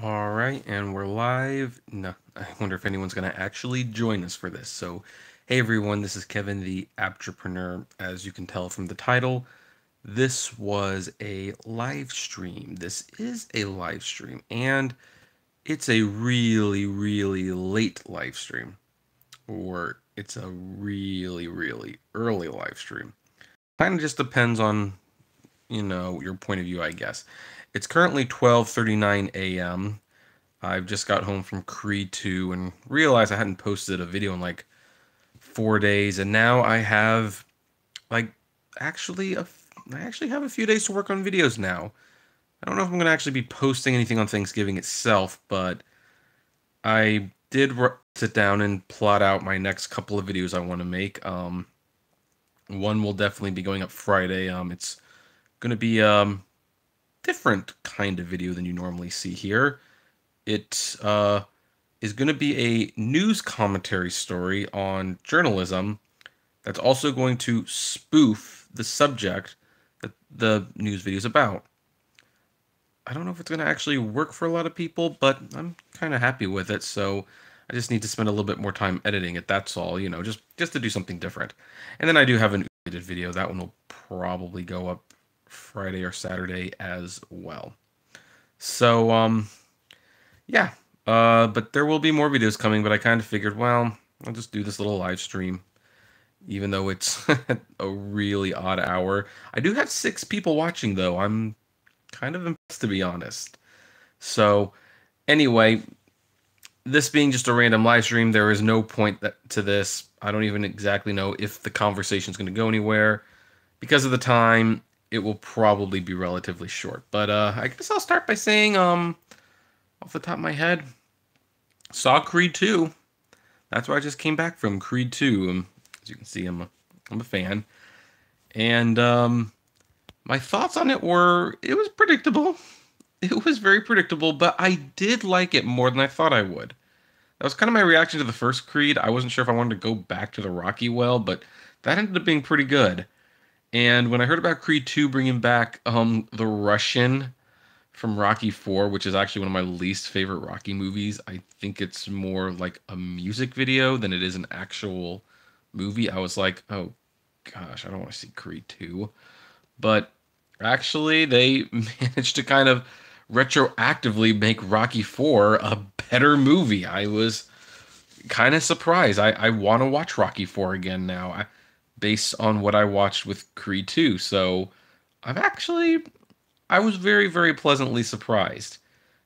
All right, and we're live. No, I wonder if anyone's going to actually join us for this. So, hey everyone, this is Kevin, the Apptrepreneur. As you can tell from the title, this was a live stream. This is a live stream, and it's a really, really late live stream, or it's a really, really early live stream. Kind of just depends on, your point of view, I guess. It's currently 12:39 a.m. I've just got home from Creed 2 and realized I hadn't posted a video in like 4 days, and now I have like actually I actually have a few days to work on videos now. I don't know if I'm going to actually be posting anything on Thanksgiving itself, but I did sit down and plot out my next couple of videos I want to make. One will definitely be going up Friday. It's going to be different kind of video than you normally see here. It is going to be a news commentary story on journalism that's also going to spoof the subject that the news video is about. I don't know if it's going to actually work for a lot of people, but I'm kind of happy with it, so I just need to spend a little bit more time editing it, that's all, just to do something different. And then I do have an edited video. That one will probably go up Friday or Saturday as well. So, yeah, but there will be more videos coming, but I kind of figured, well, I'll just do this little live stream, even though it's a really odd hour. I do have 6 people watching, though. I'm kind of impressed, to be honest. So, anyway, this being just a random live stream, there is no point to this. I don't even exactly know if the conversation is going to go anywhere. Because of the time, it will probably be relatively short. But I guess I'll start by saying, off the top of my head, saw Creed 2. That's where I just came back from, Creed 2. As you can see, I'm a fan. And my thoughts on it were, it was predictable. It was very predictable, but I did like it more than I thought I would. That was kind of my reaction to the first Creed. I wasn't sure if I wanted to go back to the Rocky well, but that ended up being pretty good. And when I heard about Creed 2 bringing back the Russian from Rocky 4, which is actually one of my least favorite Rocky movies. I think it's more like a music video than it is an actual movie. I was like, oh gosh, I don't want to see Creed 2. But actually, they managed to kind of retroactively make Rocky 4 a better movie. I was kind of surprised. I want to watch Rocky 4 again now, based on what I watched with Creed 2. So I was very, very pleasantly surprised.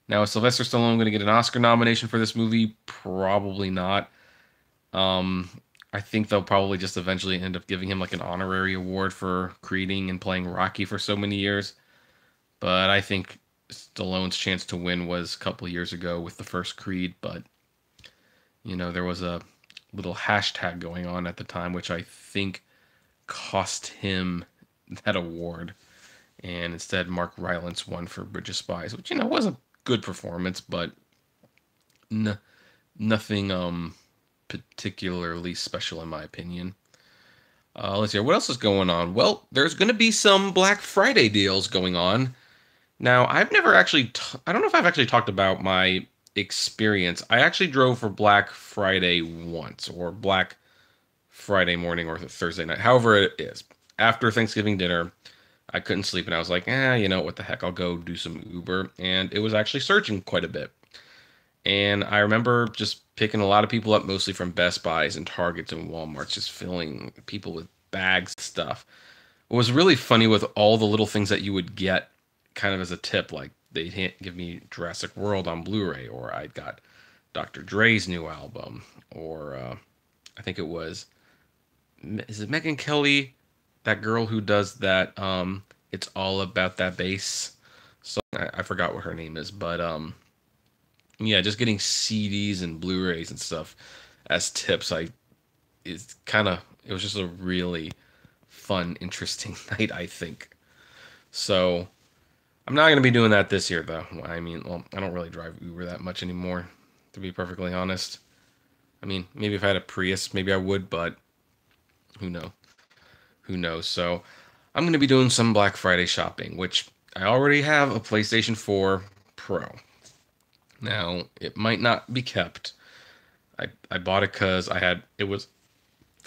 Now, is Sylvester Stallone going to get an Oscar nomination for this movie? Probably not. I think they'll probably just eventually end up giving him like an honorary award for creating and playing Rocky for so many years. But I think Stallone's chance to win was a couple of years ago with the first Creed. But, there was a little hashtag going on at the time, which I think cost him that award. And instead, Mark Rylance won for Bridge of Spies, which, was a good performance, but nothing particularly special in my opinion. Let's see, what else is going on? Well, there's going to be some Black Friday deals going on. Now, I've never actually, I don't know if I've actually talked about my experience. I actually drove for Black Friday once, or Black Friday morning or Thursday night, however it is. After Thanksgiving dinner, I couldn't sleep, and I was like, what the heck, I'll go do some Uber. And it was actually surging quite a bit. And I remember just picking a lot of people up, mostly from Best Buys and Targets and Walmarts, just filling people with bags of stuff. What was really funny with all the little things that you would get kind of as a tip, like they'd give me Jurassic World on Blu-ray, or I got Dr. Dre's new album, or I think is it Megyn Kelly, that girl who does that, It's All About That Bass. So I forgot what her name is, but yeah, just getting CDs and Blu-rays and stuff as tips, it was just a really fun, interesting night, I think. So I'm not gonna be doing that this year, though. I mean, well, I don't really drive Uber that much anymore, to be perfectly honest. I mean, maybe if I had a Prius, maybe I would, but who knows? Who knows? So I'm going to be doing some Black Friday shopping, which I already have a PlayStation 4 Pro. Now, it might not be kept. I bought it because it was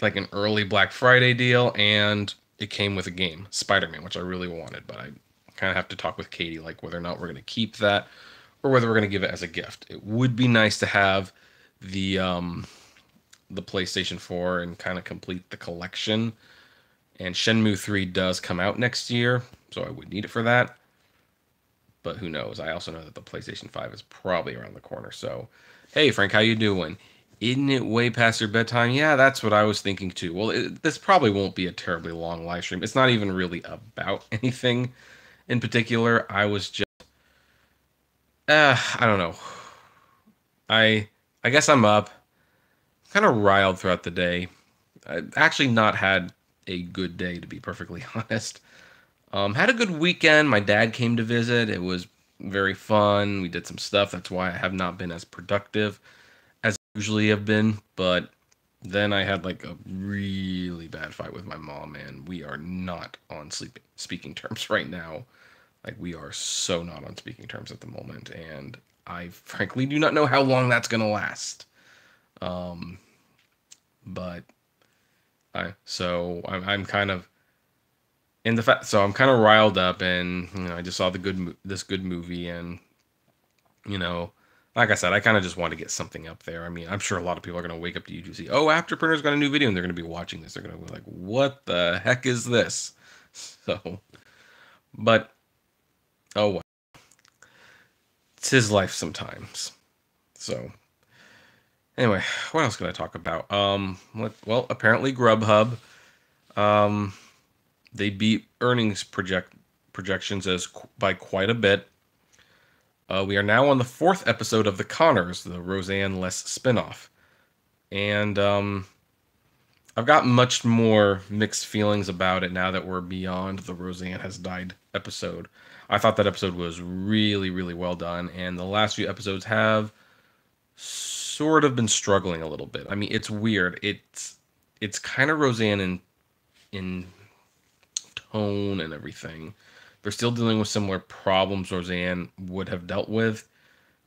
like an early Black Friday deal, and it came with a game, Spider-Man, which I really wanted, but I kind of have to talk with Katie, like whether or not we're going to keep that or whether we're going to give it as a gift. It would be nice to have the the PlayStation 4 and kind of complete the collection. And Shenmue 3 does come out next year, so I would need it for that. But who knows? I also know that the PlayStation 5 is probably around the corner. So, hey Frank, how you doing? Isn't it way past your bedtime? Yeah, that's what I was thinking too. Well, this probably won't be a terribly long live stream. It's not even really about anything in particular. I was just, I don't know. I guess I'm up, kind of riled throughout the day. I've actually not had a good day, to be perfectly honest. Had a good weekend. My dad came to visit. It was very fun. We did some stuff. That's why I have not been as productive as I usually have been. But then I had like a really bad fight with my mom, and we are not on speaking terms right now. Like, we are so not on speaking terms at the moment, and I frankly do not know how long that's gonna last. Um, but I'm kind of in the fact, so I'm kind of riled up, and I just saw this good movie, and you know, like I said, I kind of just want to get something up there. I mean, I'm sure a lot of people are gonna wake up to YouTube, see, oh, Apptrepreneur's got a new video, and they're gonna be watching this. They're gonna be like, what the heck is this? So, but oh well, it's his life sometimes. So anyway, what else can I talk about? Well, apparently Grubhub, um, they beat earnings projections by quite a bit. We are now on the 4th episode of The Connors, the Roseanne Less spinoff, and I've got much more mixed feelings about it now that we're beyond the Roseanne has died episode. I thought that episode was really, really well done, and the last few episodes have sort of been struggling a little bit. I mean, it's weird. It's kind of Roseanne in tone and everything. They're still dealing with similar problems Roseanne would have dealt with.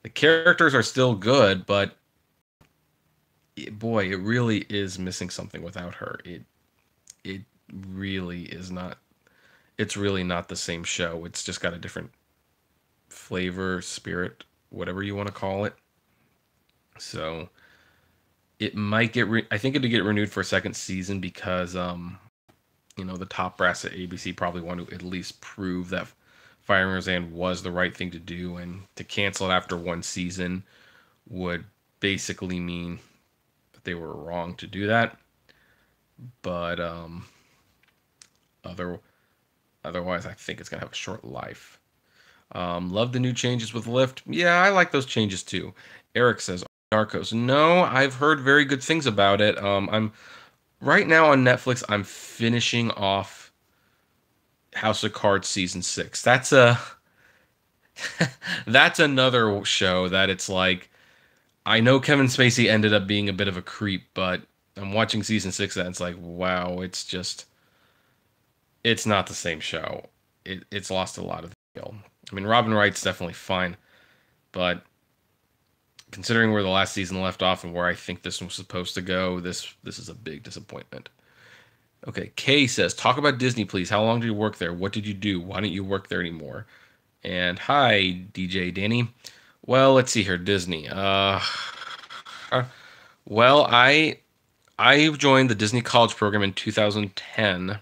The characters are still good, but boy, it really is missing something without her. It really is not. It's really not the same show. It's just got a different flavor, spirit, whatever you want to call it. So it might get. I think it'll get renewed for a second season because the top brass at ABC probably want to at least prove that firing Roseanne was the right thing to do, and to cancel it after one season would basically mean that they were wrong to do that. But otherwise, I think it's gonna have a short life. Love the new changes with Lyft. Yeah, I like those changes too. Eric says Narcos. No, I've heard very good things about it. I'm right now on Netflix. I'm finishing off House of Cards season 6. That's another show that it's like, I know Kevin Spacey ended up being a bit of a creep, but I'm watching season 6 and it's like, wow, it's not the same show. It's lost a lot of the appeal. I mean, Robin Wright's definitely fine, but considering where the last season left off and where I think this was supposed to go, this is a big disappointment. Okay, Kay says, talk about Disney, please. How long did you work there? What did you do? Why don't you work there anymore? And hi, DJ Danny. Well, let's see here, Disney. Well, I joined the Disney College program in 2010,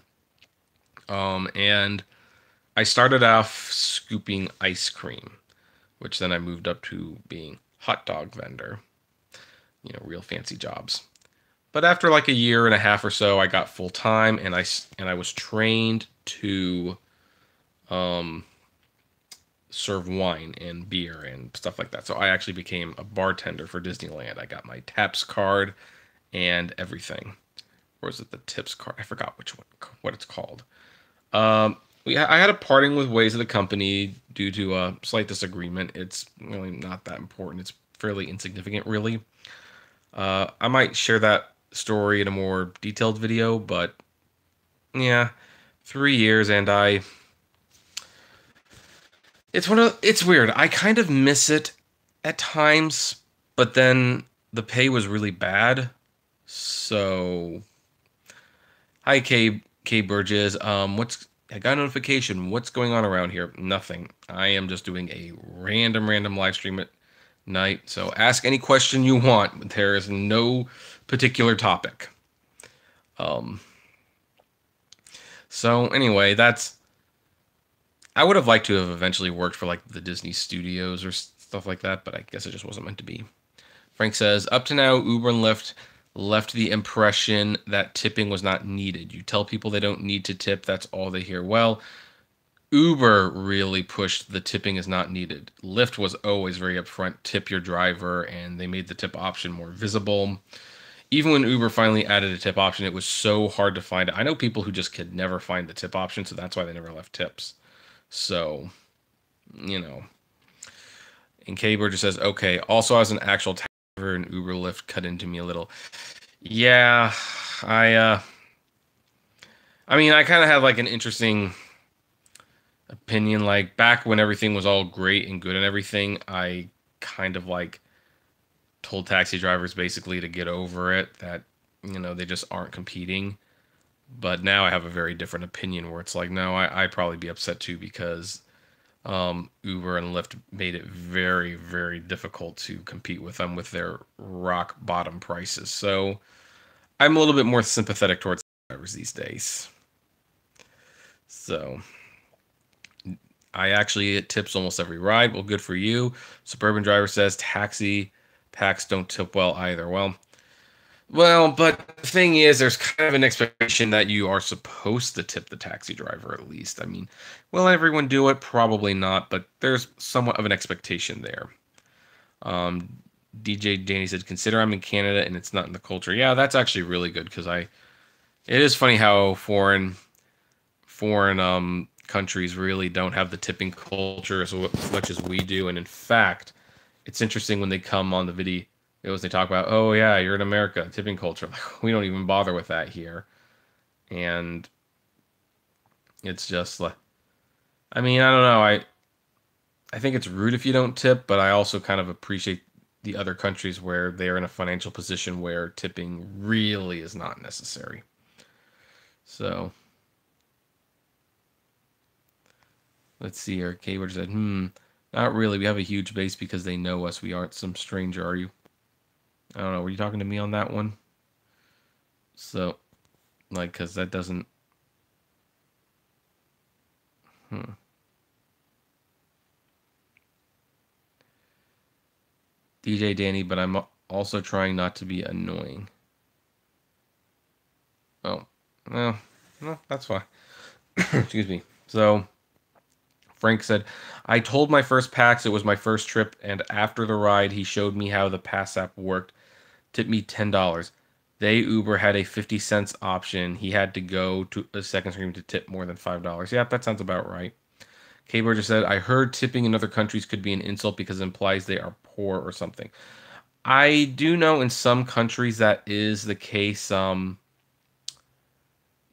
and I started off scooping ice cream, which then I moved up to being hot dog vendor. Real fancy jobs. But after like a year and a half or so, I got full time, and I was trained to serve wine and beer and stuff like that. So I actually became a bartender for Disneyland. I got my TAPS card and everything. Or is it the TIPS card? I forgot what it's called. I had a parting with ways of the company due to a slight disagreement. It's really not that important. It's fairly insignificant, really. I might share that story in a more detailed video, but yeah, 3 years, and it's weird. I kind of miss it At times, but then the pay was really bad. So, hi K Burgess. I got a notification. What's going on around here? Nothing. I am just doing a random live stream at night. So ask any question you want. There is no particular topic. Um. So anyway, I would have liked to have eventually worked for like the Disney Studios or stuff like that, but I guess it just wasn't meant to be. Frank says, up to now, Uber and Lyft left the impression that tipping was not needed. You tell people they don't need to tip, that's all they hear. Well, Uber really pushed the tipping is not needed. Lyft was always very upfront, tip your driver, and they made the tip option more visible. Even when Uber finally added a tip option, it was so hard to find it. I know people who just could never find the tip option, so that's why they never left tips. So, you know. And Katie Burgess says, okay, also as an actual taxi driver and Uber Lyft cut into me a little. Yeah, I mean, I kind of have like an interesting opinion. Like back when everything was all great and good and everything, I kind of like told taxi drivers basically to get over it, that, you know, they just aren't competing. But now I have a very different opinion where it's like, no, I'd probably be upset too because Uber and Lyft made it very difficult to compete with them with their rock bottom prices. So I'm a little bit more sympathetic towards drivers these days. So I actually get tips almost every ride. Well, good for you. Suburban driver says taxi packs don't tip well either. Well, but the thing is, there's kind of an expectation that you are supposed to tip the taxi driver at least. I mean, will everyone do it? Probably not, but there's somewhat of an expectation there. Um, DJ Danny said, consider I'm in Canada and it's not in the culture. Yeah, that's actually really good because it is funny how foreign countries really don't have the tipping culture as much as we do. And in fact, it's interesting when they come on the video. They talk about, oh yeah, you're in America, tipping culture. Like, we don't even bother with that here. And it's just like, I mean, I don't know. I think it's rude if you don't tip, but I also kind of appreciate the other countries where they're in a financial position where tipping really is not necessary. So let's see here. K-Word said, not really. We have a huge base because they know us. We aren't some stranger, are you? I don't know. Were you talking to me on that one? So, like, because that doesn't... DJ Danny, but I'm also trying not to be annoying. Oh, no, that's fine. Excuse me. So, Frank said, I told my first PAX it was my first trip, and after the ride, he showed me how the Pass app worked. Tipped me $10. They Uber had a 50 cents option. He had to go to a second stream to tip more than $5. Yeah, that sounds about right. K Burger said, I heard tipping in other countries could be an insult because it implies they are poor or something. I do know in some countries that is the case. Not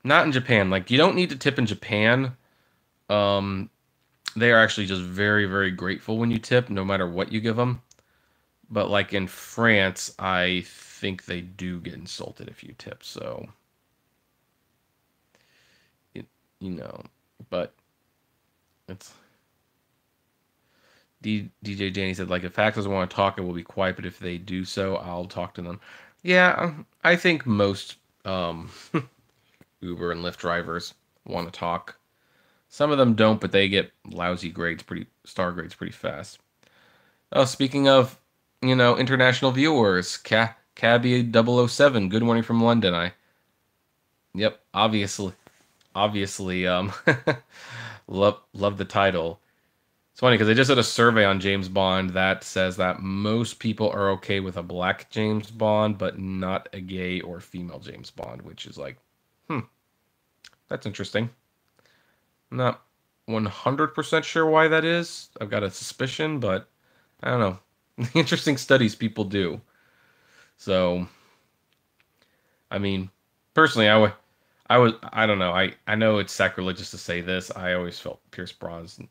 in Japan. Like, you don't need to tip in Japan. They are actually just very grateful when you tip, no matter what you give them. But like in France, I think they do get insulted if you tip. So, but it's... DJ Danny said, like, if hackers want to talk, I will be quiet, but if they do so, I'll talk to them. Yeah, I think most Uber and Lyft drivers want to talk. Some of them don't, but they get lousy grades, star grades pretty fast. Oh, speaking of, international viewers, Cabby 007, good morning from London. Yep, obviously, love the title. It's funny because I just did a survey on James Bond that says that most people are okay with a black James Bond, but not a gay or female James Bond, which is like, that's interesting. I'm not 100% sure why that is. I've got a suspicion, but I don't know. Interesting studies people do. So, I mean, personally, I don't know. I know it's sacrilegious to say this. I always felt Pierce Brosnan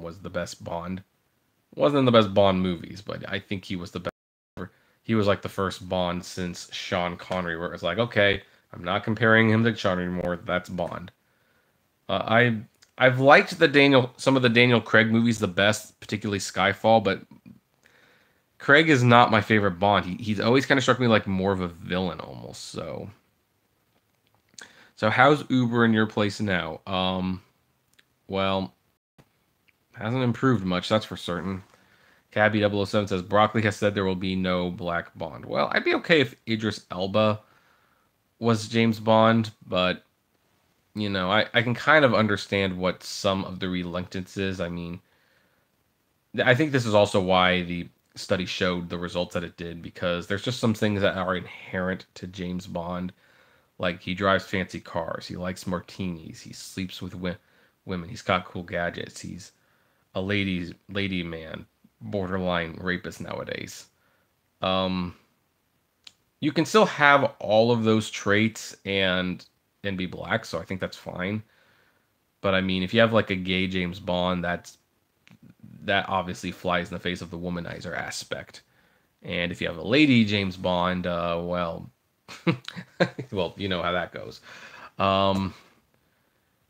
was the best Bond. Wasn't in the best Bond movies, but I think he was the best. He was like the first Bond since Sean Connery, where it's like, okay, I'm not comparing him to Sean anymore. That's Bond. I've liked some of the Daniel Craig movies the best, particularly Skyfall, but Craig is not my favorite Bond. He's always kind of struck me like more of a villain almost. So how's Uber in your place now? Well, hasn't improved much, that's for certain. Cabby 007 says Broccoli has said there will be no Black Bond. Well, I'd be okay if Idris Elba was James Bond, but you know, I can kind of understand what some of the reluctance is. I mean, I think this is also why the study showed the results that it did, because there's just some things that are inherent to James Bond. Like, he drives fancy cars, he likes martinis, he sleeps with women, he's got cool gadgets, he's a lady man, borderline rapist nowadays. Um, you can still have all of those traits and be black, so I think that's fine. But I mean, if you have like a gay James Bond, that obviously flies in the face of the womanizer aspect. And if you have a lady James Bond, well, well, you know how that goes. Um,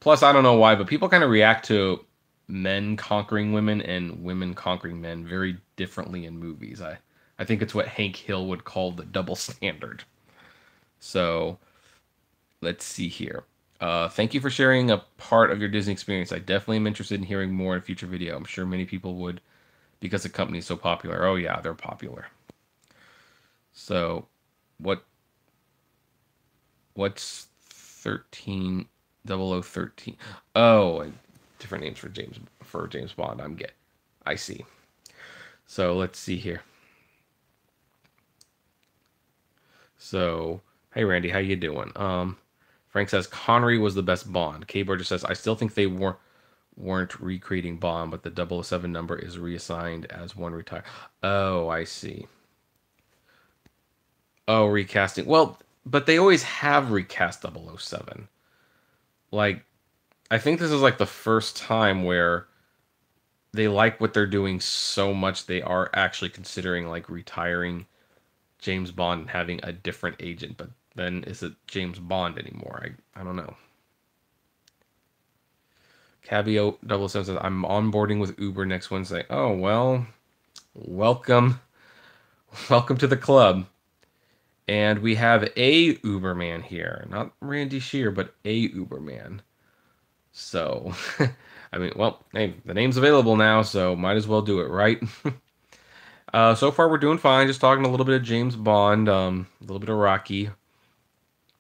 Plus, I don't know why, but people kind of react to men conquering women and women conquering men very differently in movies. I think it's what Hank Hill would call the double standard. So let's see here. Thank you for sharing a part of your Disney experience. I definitely am interested in hearing more in a future video. I'm sure many people would because the company is so popular. Oh yeah, they're popular. So what's 13 0013? Oh, different names for James Bond. I see. So let's see here. So, hey Randy, how you doing? Frank says Connery was the best Bond. K Burger says I still think they weren't recreating Bond, but the 007 number is reassigned as one retired. Oh, I see. Oh, recasting. Well, but they always have recast 007. Like, I think this is like the first time where they like what they're doing so much they are actually considering like retiring James Bond and having a different agent. But then is it James Bond anymore? I don't know. Cabio 007 says I'm onboarding with Uber next Wednesday. Oh well, welcome, welcome to the club. And we have a Uberman here, not Randy Shear, but a Uberman. So, I mean, well, hey, the name's available now, so might as well do it, right? So far we're doing fine. Just talking a little bit of James Bond, a little bit of Rocky,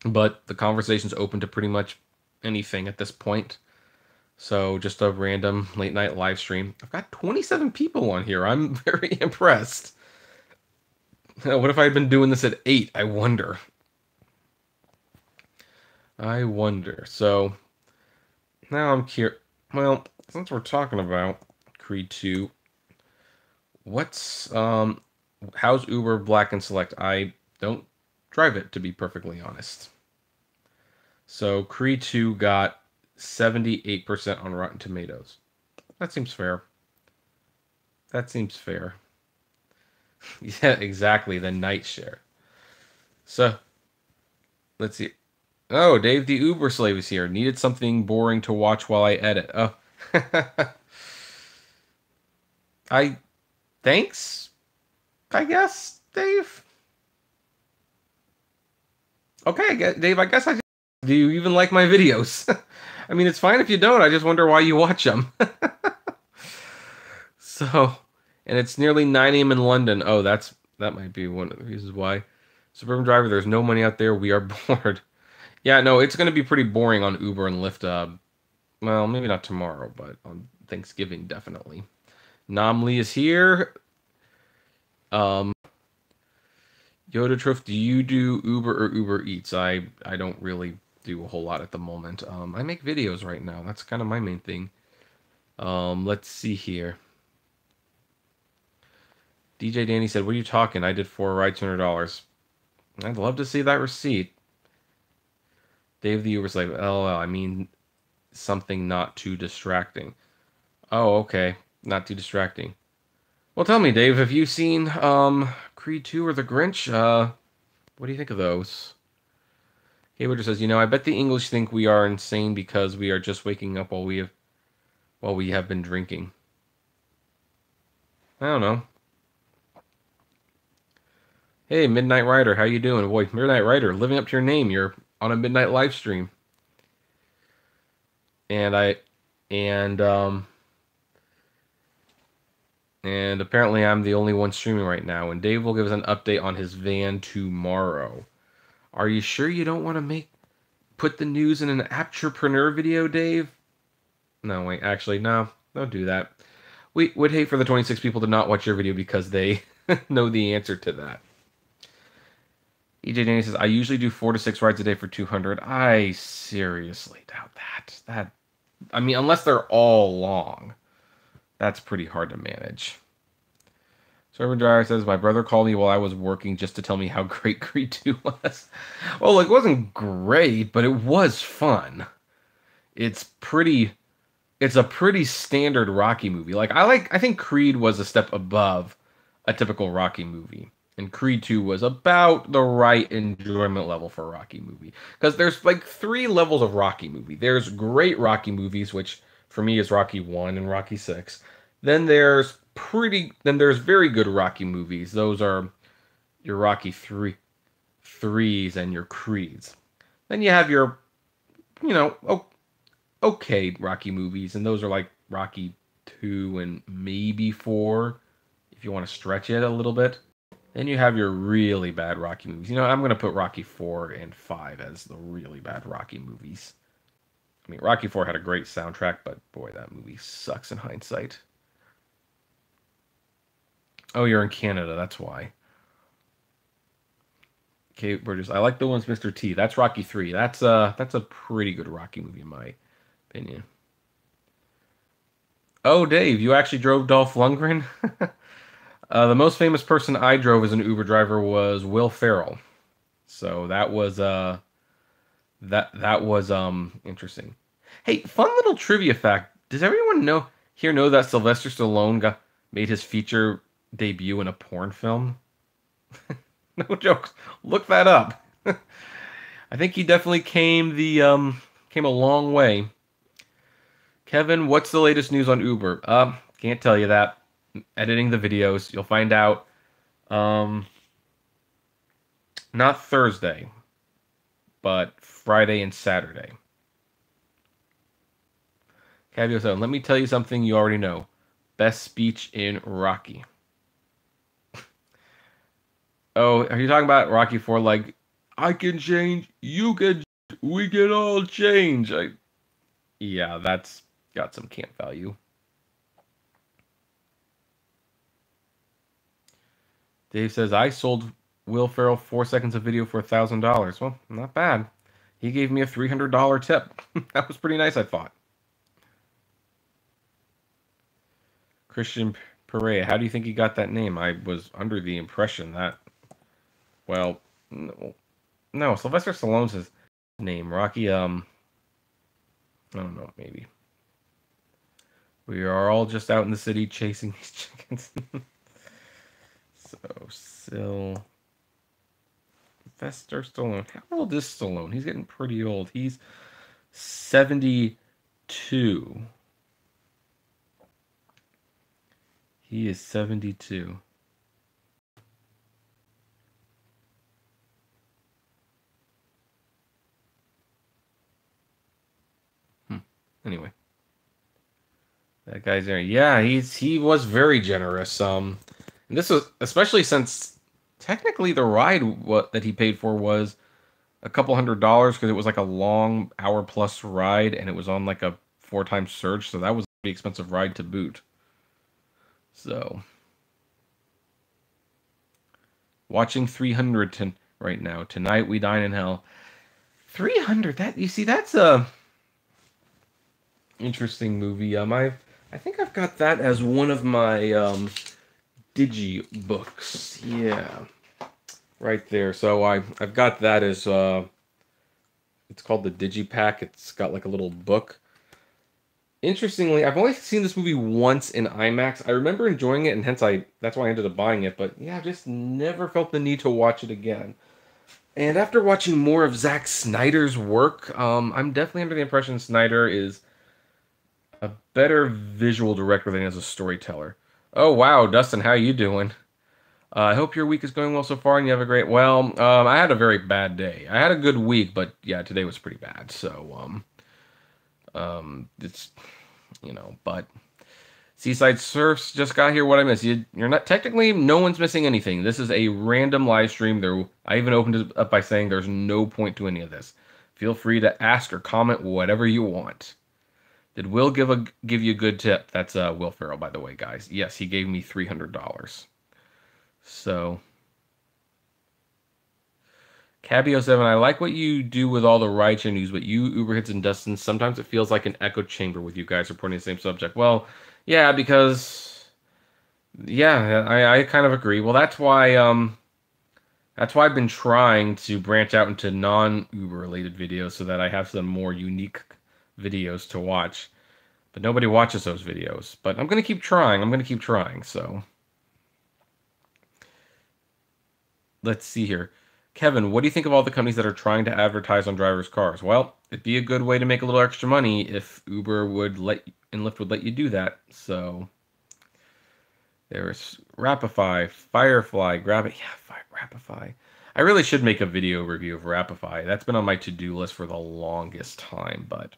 but the conversation's open to pretty much anything at this point. So just a random late night live stream. I've got 27 people on here. I'm very impressed. What if I had been doing this at 8? I wonder. So now I'm curious. Well, since we're talking about Creed 2, how's Uber Black and Select? I don't drive it, to be perfectly honest. So Creed 2 got 78% on Rotten Tomatoes. That seems fair. That seems fair. Yeah, exactly. The night share. So, let's see. Oh, Dave the Uber slave is here. Needed something boring to watch while I edit. Oh. Thanks, I guess, Dave. Okay, Dave, I guess do you even like my videos? I mean, it's fine if you don't. I just wonder why you watch them. So, and it's nearly 9 a.m. in London. Oh, that might be one of the reasons why. Suburban driver, there's no money out there. We are bored. Yeah, no, it's going to be pretty boring on Uber and Lyft. Well, maybe not tomorrow, but on Thanksgiving, definitely. Namli is here. Yoda Truth, do you do Uber or Uber Eats? I don't really do a whole lot at the moment. I make videos right now. That's kind of my main thing. Let's see here. DJ Danny said, what are you talking? I did 4 rides, $200. I'd love to see that receipt. Dave the Uber's like, LOL, I mean something not too distracting. Oh, okay. Not too distracting. Well, tell me, Dave, have you seen Creed 2 or The Grinch? What do you think of those? Haywood says, I bet the English think we are insane because we are just waking up while we have been drinking. I don't know. Hey, Midnight Rider, how you doing? Boy, Midnight Rider, living up to your name. You're on a midnight live stream. And I and and apparently I'm the only one streaming right now, and Dave will give us an update on his van tomorrow. Are you sure you don't want to put the news in an Apptrepreneur video, Dave? No, wait, actually, no, don't do that. We would hate for the 26 people to not watch your video because they know the answer to that. EJ Danny says, I usually do 4 to 6 rides a day for 200. I seriously doubt that. I mean, unless they're all long, that's pretty hard to manage. Server Dryer says, my brother called me while I was working just to tell me how great Creed 2 was. Well, it wasn't great, but it was fun. It's a pretty standard Rocky movie. I think Creed was a step above a typical Rocky movie. And Creed 2 was about the right enjoyment level for a Rocky movie. Because there's like 3 levels of Rocky movie. There's great Rocky movies, which for me is Rocky 1 and Rocky 6. Then there's very good Rocky movies. Those are your Rocky 3s and your Creeds. Then you have your, okay Rocky movies, and those are like Rocky 2 and maybe 4, if you want to stretch it a little bit. Then you have your really bad Rocky movies. I'm going to put Rocky 4 and 5 as the really bad Rocky movies. I mean, Rocky 4 had a great soundtrack, but boy, that movie sucks in hindsight. Oh, you're in Canada, that's why. Okay, Burgess, I like the ones Mr. T. That's Rocky 3. That's a pretty good Rocky movie in my opinion. Oh, Dave, you actually drove Dolph Lundgren? The most famous person I drove as an Uber driver was Will Ferrell. So that was interesting. Hey, fun little trivia fact. Does everyone know that Sylvester Stallone made his feature debut in a porn film? No jokes. Look that up. I think he definitely came a long way. Kevin, what's the latest news on Uber? Can't tell you that. Editing the videos. You'll find out not Thursday, but Friday and Saturday. Cabio 7, let me tell you something you already know. Best speech in Rocky. Oh, are you talking about Rocky 4? Like, I can change, you can, we can all change. Yeah, that's got some camp value. Dave says, I sold Will Ferrell 4 seconds of video for $1,000. Well, not bad. He gave me a $300 tip. That was pretty nice, I thought. Christian Perea, how do you think he got that name? I was under the impression that, well, no, Sylvester Stallone's his name. Rocky, I don't know, maybe. We are all just out in the city chasing these chickens. So, Sylvester Stallone. How old is Stallone? He's getting pretty old. He's 72. He is 72. Anyway. That guy's there. Yeah, he was very generous. And this was especially since technically the ride that he paid for was a couple $100 because it was like a long hour-plus ride and it was on like a 4-time surge, so that was a pretty expensive ride to boot. So, watching 300 right now. Tonight we dine in hell. 300. That's a interesting movie. I think I've got that as one of my digi books. Yeah, right there. So I've got that as it's called the Digipack. It's got like a little book Interestingly, I've only seen this movie once in IMAX. I remember enjoying it, and hence that's why I ended up buying it. But yeah, I just never felt the need to watch it again. And after watching more of Zack Snyder's work, I'm definitely under the impression Snyder is a better visual director than he is a storyteller. Oh wow, Dustin, how you doing? I hope your week is going well so far, and you have a great. Well, I had a very bad day. I had a good week, but yeah, today was pretty bad. So, it's but Seaside Surfs just got here. What I missed? You're not technically. No one's missing anything. This is a random live stream. I even opened it up by saying there's no point to any of this. Feel free to ask or comment whatever you want. Did Will give you a good tip? That's Will Ferrell, by the way, guys. Yes, he gave me $300. So, Cabio7, I like what you do with all the rideshare news, but you, Uber Hits, and Dustin, sometimes it feels like an echo chamber with you guys reporting the same subject. Well, yeah, because, yeah, I kind of agree. Well, that's why I've been trying to branch out into non-Uber related videos so that I have some more unique videos to watch. But nobody watches those videos. But I'm going to keep trying. I'm going to keep trying, so. Let's see here. Kevin, what do you think of all the companies that are trying to advertise on drivers' cars? Well, it'd be a good way to make a little extra money if Uber would and Lyft would let you do that. So there's Rapify, Firefly, Gravity. Yeah, Rapify. I really should make a video review of Rapify. That's been on my to-do list for the longest time, but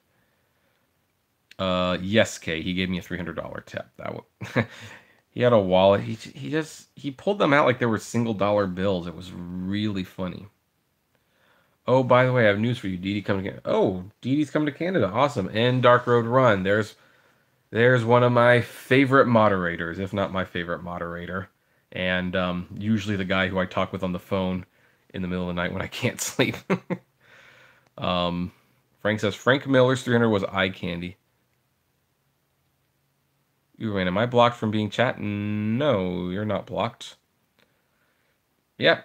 yes, Kay, he gave me a $300 tip. That would He had a wallet. He pulled them out like they were single dollar bills. It was really funny. Oh, by the way, I have news for you. Dee Dee coming to Canada. Oh, Dee Dee's coming to Canada. Awesome. And Dark Road Run. There's one of my favorite moderators, if not my favorite moderator. And usually the guy who I talk with on the phone in the middle of the night when I can't sleep. Frank says Frank Miller's 300 was eye candy. Uran, am I blocked from being chat? No, you're not blocked. Yeah,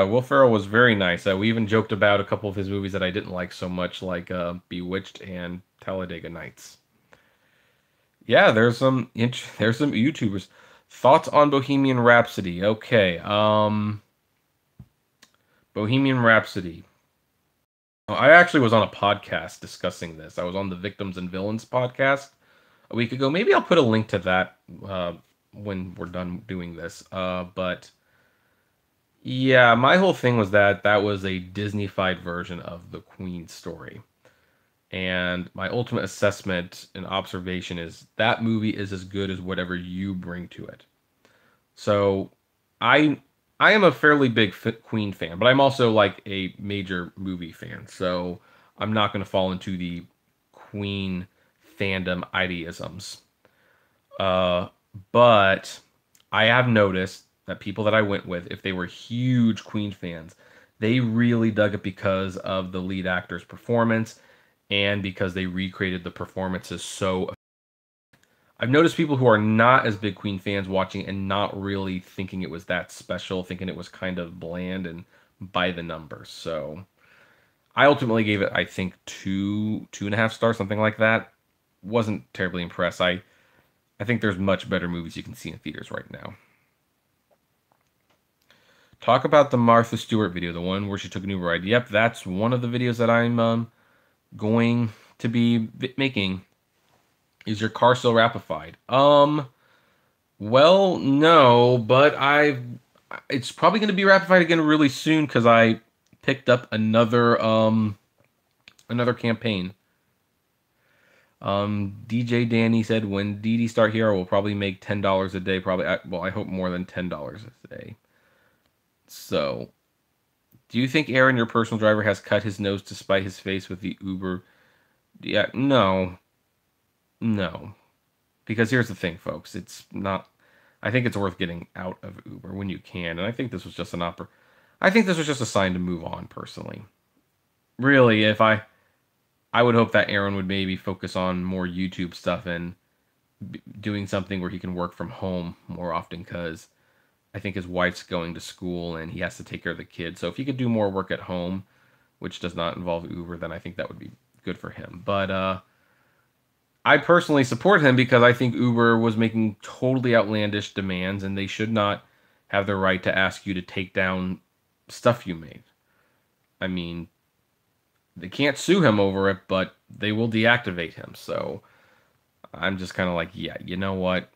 Will Ferrell was very nice. We even joked about a couple of his movies that I didn't like so much, like Bewitched and Talladega Nights. Yeah, there's some YouTubers. Thoughts on Bohemian Rhapsody? Okay, Bohemian Rhapsody. I actually was on a podcast discussing this. I was on the Victims and Villains podcast a week ago. Maybe I'll put a link to that when we're done doing this. But yeah, my whole thing was that was a Disney-fied version of the Queen story. And my ultimate assessment and observation is that movie is as good as whatever you bring to it. So I am a fairly big Queen fan, but I'm also like a major movie fan. So I'm not going to fall into the Queen fandom idealisms. But I have noticed that people that I went with, if they were huge Queen fans, they really dug it because of the lead actor's performance and because they recreated the performances so. I've noticed people who are not as big Queen fans watching and not really thinking it was that special, thinking it was kind of bland and by the numbers. So I ultimately gave it, I think, 2.5 stars, something like that. Wasn't terribly impressed. I think there's much better movies you can see in theaters right now. Talk about the Martha Stewart video, the one where she took a new ride. Yep, that's one of the videos that I'm going to be making. Is your car still rapified? Well, no, but it's probably going to be rapified again really soon because I picked up another campaign. DJ Danny said, when Dee Dee start here, I will probably make $10 a day. Probably, I hope more than $10 a day. So, do you think Aaron, your personal driver, has cut his nose to spite his face with the Uber? Yeah, no. Because here's the thing, folks. It's not. I think it's worth getting out of Uber when you can, and I think this was just I think this was just a sign to move on, personally. Really, if I would hope that Aaron would maybe focus on more YouTube stuff and doing something where he can work from home more often, because I think his wife's going to school and he has to take care of the kids. So if he could do more work at home, which does not involve Uber, then I think that would be good for him. But I personally support him because I think Uber was making totally outlandish demands, and they should not have the right to ask you to take down stuff you made. I mean, they can't sue him over it, but they will deactivate him. So I'm just kind of like, yeah, you know what?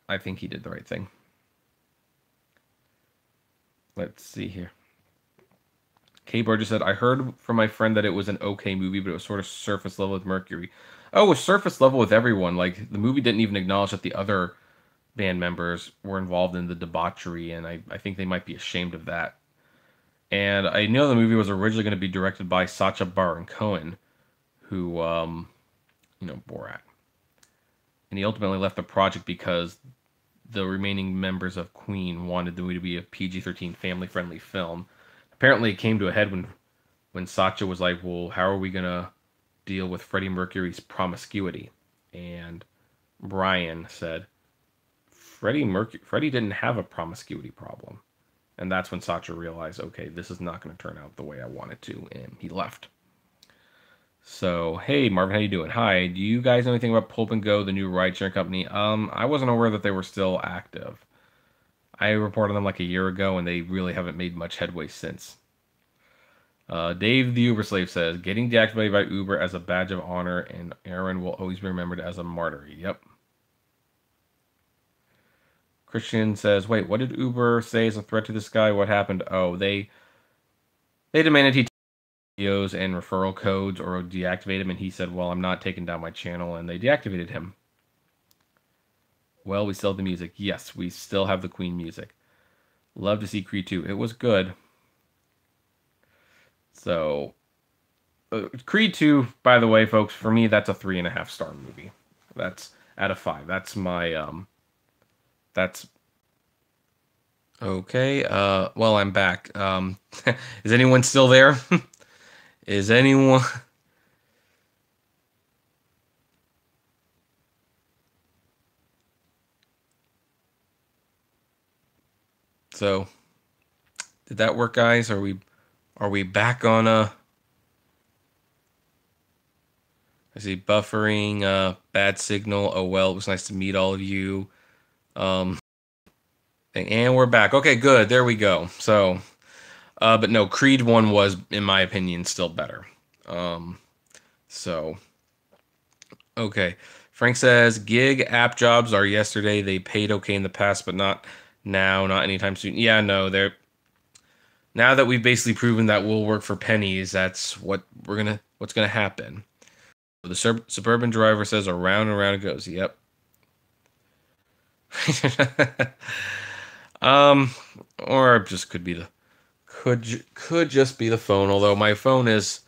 I think he did the right thing. Let's see here. Kay Burgess just said, I heard from my friend that it was an okay movie, but it was sort of surface level with Mercury. Oh, it was surface level with everyone. Like, the movie didn't even acknowledge that the other band members were involved in the debauchery, and I think they might be ashamed of that. And I know the movie was originally going to be directed by Sacha Baron Cohen, who, Borat. And he ultimately left the project because the remaining members of Queen wanted the movie to be a PG-13 family-friendly film. Apparently, it came to a head when Sacha was like, well, how are we going to deal with Freddie Mercury's promiscuity? And Brian said, Freddie didn't have a promiscuity problem. And that's when Sacha realized, okay, this is not going to turn out the way I want it to, and he left. So, hey, Marvin, how you doing? Hi, do you guys know anything about Pulp and Go, the new ride-sharing company? I wasn't aware that they were still active. I reported them like a year ago, and they really haven't made much headway since. Dave the Uber Slave says, getting deactivated by Uber as a badge of honor, and Aaron will always be remembered as a martyr. Yep. Christian says, wait, what did Uber say is a threat to this guy? What happened? Oh, they demanded he take videos and referral codes or deactivate him, and he said, well, I'm not taking down my channel, and they deactivated him. Well, we still have the music. Yes, we still have the Queen music. Love to see Creed 2. It was good. So, Creed 2, by the way, folks, for me, that's a 3.5-star movie. That's out of 5. That's my, that's... Okay, well, I'm back. Is anyone still there? Is anyone... So, did that work, guys? Are we back on a... I see buffering, bad signal. Oh, well, it was nice to meet all of you. And we're back. Okay, good. There we go. So, but no, Creed 1 was, in my opinion, still better. So, okay. Frank says, gig app jobs are yesterday. They paid okay in the past, but not now, not anytime soon. Yeah, no, they're... Now that we've basically proven that we'll work for pennies, that's what's gonna happen. The suburban driver says, around and around it goes. Yep. Or it just could be could just be the phone. Although my phone is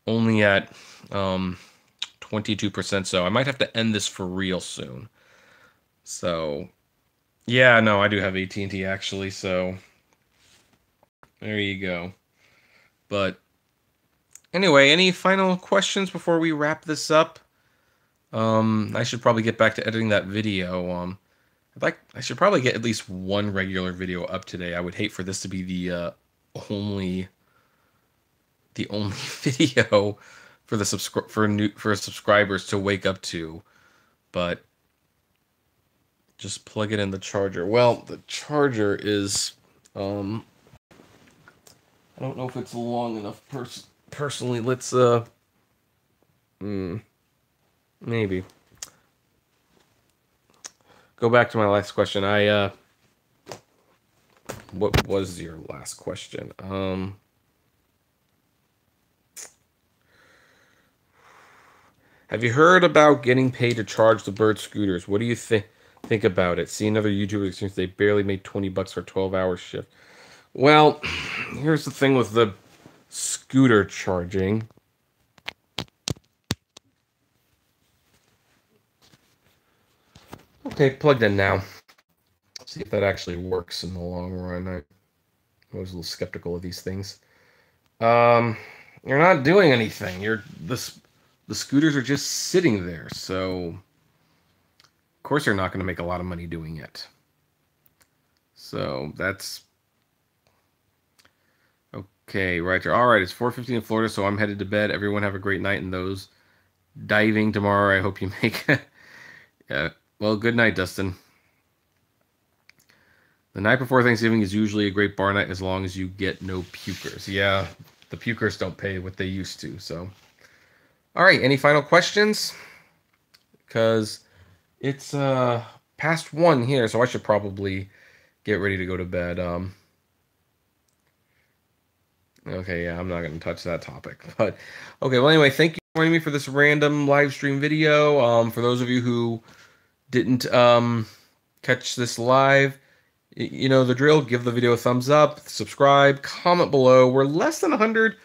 only at 22%, so I might have to end this for real soon. So, yeah, no, I do have AT&T actually. So there you go. But anyway, any final questions before we wrap this up? I should probably get back to editing that video. I should probably get at least one regular video up today. I would hate for this to be the only video for the for subscribers to wake up to. But just plug it in the charger. Well, the charger is I don't know if it's long enough personally. Let's maybe go back to my last question. What was your last question? Have you heard about getting paid to charge the bird scooters? What do you think about it? See another YouTuber experience. They barely made $20 for a 12-hour shift. Well, here's the thing with the scooter charging. Okay, plugged in now. See if that actually works in the long run. I was a little skeptical of these things. You're not doing anything. The scooters are just sitting there, so of course you're not going to make a lot of money doing it. So that's okay, right there. All right, it's 4:50 in Florida, so I'm headed to bed. Everyone have a great night, and those diving tomorrow. I hope you make yeah. Well, good night, Dustin. The night before Thanksgiving is usually a great bar night as long as you get no pukers. Yeah, the pukers don't pay what they used to, so. All right, any final questions? Because it's past 1 here, so I should probably get ready to go to bed. Okay, yeah, I'm not going to touch that topic. But, okay, well, anyway, thank you for joining me for this random live stream video. For those of you who didn't catch this live, you know the drill. Give the video a thumbs up, subscribe, comment below. We're less than 100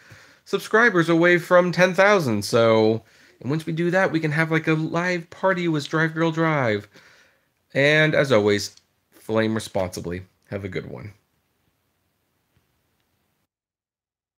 subscribers away from 10,000. So, and once we do that, we can have like a live party with Drive Girl Drive. And as always, flame responsibly. Have a good one.